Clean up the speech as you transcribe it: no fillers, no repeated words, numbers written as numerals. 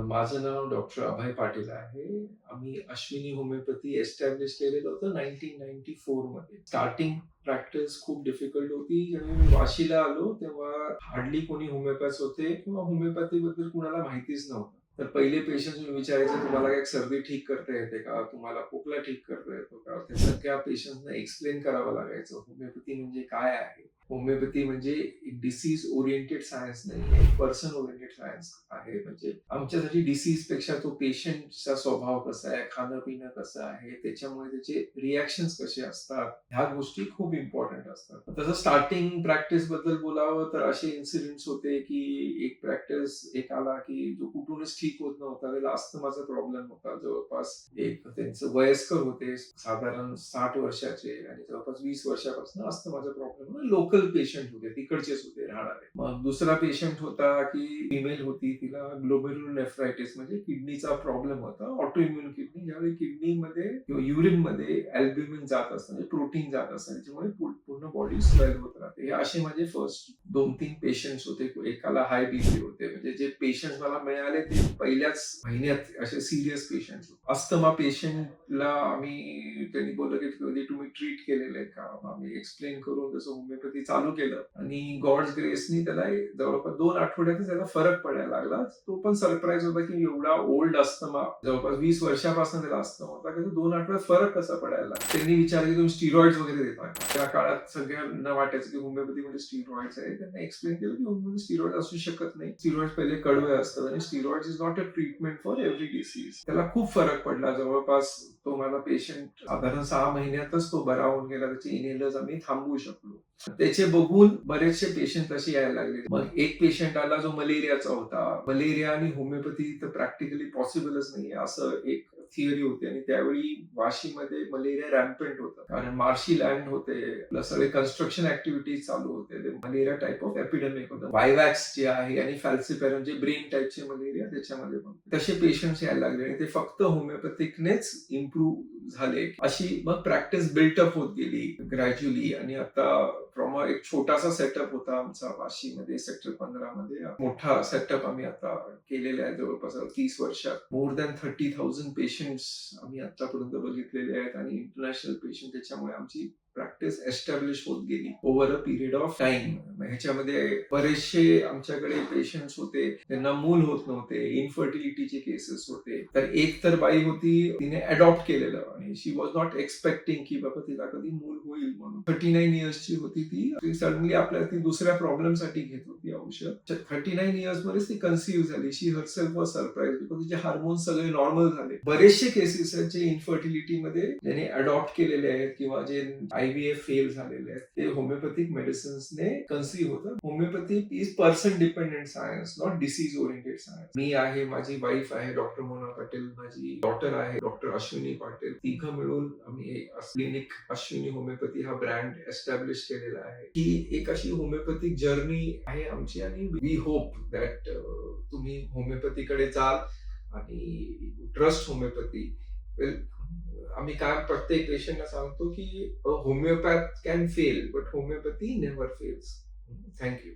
माझं नाव डॉक्टर अभय पाटील आहे. आम्ही अश्विनी होमिओपॅथी एस्टॅब्लिश केलेलं होतं 1994 मध्ये. स्टार्टिंग प्रॅक्टिस खूप डिफिकल्ट होती. जेव्हा मी वाशीला आलो तेव्हा हार्डली कोणी होमिओपॅथ्स होते किंवा होमिओपॅथीबद्दल कुणाला माहितीच नव्हतं. तर पहिले पेशंट्स विचारायचे, "तुम्हाला काय सर्दी ठीक करता येते का? तुम्हाला खोकला ठीक करता येतो का?" त्या सगळ्या पेशंट्सना एक्सप्लेन करावं लागायचं. होमिओपॅथी म्हणजे काय आहे? होमिओपॅथी म्हणजे डिसीज ओरिएंटेड सायन्स नाही, पर्सन ओरिएंटेड सायन्स आहे. म्हणजे आमच्यासाठी डिसीजपेक्षा तो पेशंटचा स्वभाव कसा आहे, खाणं-पिणं कसं आहे, त्याच्यामुळे त्याचे रिएक्शन्स कसे असतात, ह्या गोष्टी खूप इम्पॉर्टंट असतात. तसं स्टार्टिंग प्रॅक्टिसबद्दल बोलावं तर असे इन्सिडेंट्स होते, की एक आला, की जो कुठूनच ठीक होत नव्हता. त्याला अस्थमाचा प्रॉब्लेम होता. जवळपास त्यांचं वयस्कर होते, साधारण 60 वर्षाचे आणि जवळपास 20 वर्षापासून अस्थमाचा प्रॉब्लेम लोकल पेशंट होते, तिकडचेच होते राहणारे. मग दुसरा पेशंट होता, की फिमेल होती, तिला ग्लोमेरुलर नेफ्रायटिस म्हणजे किडनीचा प्रॉब्लेम होता. ऑटोइम्युन किडनी, ज्यावेळी किडनीमध्ये किंवा युरिनमध्ये अल्ब्युमिन जात असतं, म्हणजे प्रोटीन जात असतं, त्याच्यामुळे पूर्ण बॉडी स्वेल होत राहते. हे असे माझे फर्स्ट 2-3 पेशंट्स होते. एकाला हाय बीपी होते. म्हणजे जे पेशंट्स मला मिळाले ते पहिल्याच महिन्यात असे सिरियस पेशंट्स होते. अस्थमा पेशंटला त्यांनी बोललं, की कधी तुम्ही ट्रीट केलेलं आहे का? आम्ही एक्सप्लेन करून तसं होमिओपॅथी चालू केलं आणि गॉड्स ग्रेसनी त्याला जवळपास 2 आठवड्यातच त्याला फरक पडायला लागला. तो पण सरप्राईज होता, की एवढा ओल्ड अस्थमा, जवळपास 20 वर्षापासून त्याला अस्थमा होता, की 2 आठवड्यात फरक कसा पडायला लागला. त्यांनी विचारलं, की तुम्ही स्टिरॉइड्स वगैरे देता का? त्या काळात सगळ्यांना वाटायचं, की होमिओपॅथी म्हणजे स्टिरॉइड्स आहे. त्यांना एक्सप्लेन केलं, की होमिओपॅथी स्टिरॉइड असू शकत नाही. स्टिरॉइड्स पहिले कडवे असतात आणि steroids is not a treatment for every disease. त्याला खूप फरक पडला. जवळपास तो माझा पेशंट साधारण 6 महिन्यातच तो बरा होऊन गेला. त्याचे इनहेलर्स आम्ही थांबवू शकलो. त्याचे बघून बरेचसे पेशंट असे यायला लागले. मग एक पेशंट आला जो मलेरियाचा होता. मलेरिया आणि होमिओपॅथी तर प्रॅक्टिकली पॉसिबलच नाहीये असं एक थिअरी होती आणि त्यावेळी वाशीमध्ये मलेरिया रॅम्पंट होतं. कारण मार्शी लँड होते, प्लस सगळे कन्स्ट्रक्शन ऍक्टिव्हिटीज चालू होते. ते मलेरिया टाईप ऑफ एपिडेमिक होतं. वायवॅक्स जे आहे आणि फॅल्सिपेरम जे ब्रेन टाईपचे मलेरिया त्याच्यामध्ये पण तसे पेशंट्स यायला लागले आणि ते फक्त होमिओपॅथिकनेच इम्प्रूव्ह झाले. अशी मग प्रॅक्टिस बिल्टअप होत गेली ग्रॅज्युअली आणि आता फ्रॉम एक छोटासा सेटअप होता आमचा वाशीमध्ये सेक्टर 15 मध्ये मोठा सेटअप आम्ही आता केलेला आहे. जवळपास 30 वर्षात मोर दॅन 30,000 पेशंट्स आम्ही आतापर्यंत बघितलेले आहेत आणि इंटरनॅशनल पेशंट. त्याच्यामुळे आमची प्रॅक्टिस एस्टॅब्लिश होत गेली over a period of time. ह्याच्यामध्ये बरेचसे आमच्याकडे पेशंट्स होते, त्यांना मूल होत नव्हते, इनफर्टिलिटीचे केसेस होते. तर एक तर बाई होती, तिने अडॉप्ट केलेलं आणि शी वॉज नॉट एक्सपेक्टिंग की बाबा तिला कधी मूल होईल म्हणून. 39 इयर्सची होती ती सडनली ती दुसऱ्या प्रॉब्लेमसाठी घेत होती औषध. 39 इयर्स मध्येच ती कन्सिव्ह झाली. शी हरसेल्फ वॉज सरप्राईज बिकॉज तिचे हार्मोन्स सगळे नॉर्मल झाले. बरेचसे केसेस आहेत जे इन्फर्टिलिटीमध्ये ज्याने अडॉप्ट केलेले आहेत किंवा जे IVF फेल झालेले आहेत ते होमिओपॅथिक मेडिसिन्सने कन्सिव्ह होतं. Homeopathy is person dependent science, not disease oriented science. मी आहे, माझी वाईफ आहे डॉक्टर मोना पाटील, माझी डॉटर आहे डॉक्टर अश्विनी पाटील. तिघं मिळून आम्ही क्लिनिक अश्विनी होमिओपॅथी हा ब्रँड एस्टॅब्लिश केलेला आहे. ही एक अशी होमिओपॅथिक जर्नी आहे आमची आणि वी होप दॅट तुम्ही होमिओपॅथीकडे जाल आणि ट्रस्ट होमिओपॅथी. आम्ही काय प्रत्येक पेशंटला सांगतो की homeopath can fail but homeopathy never fails. Thank you.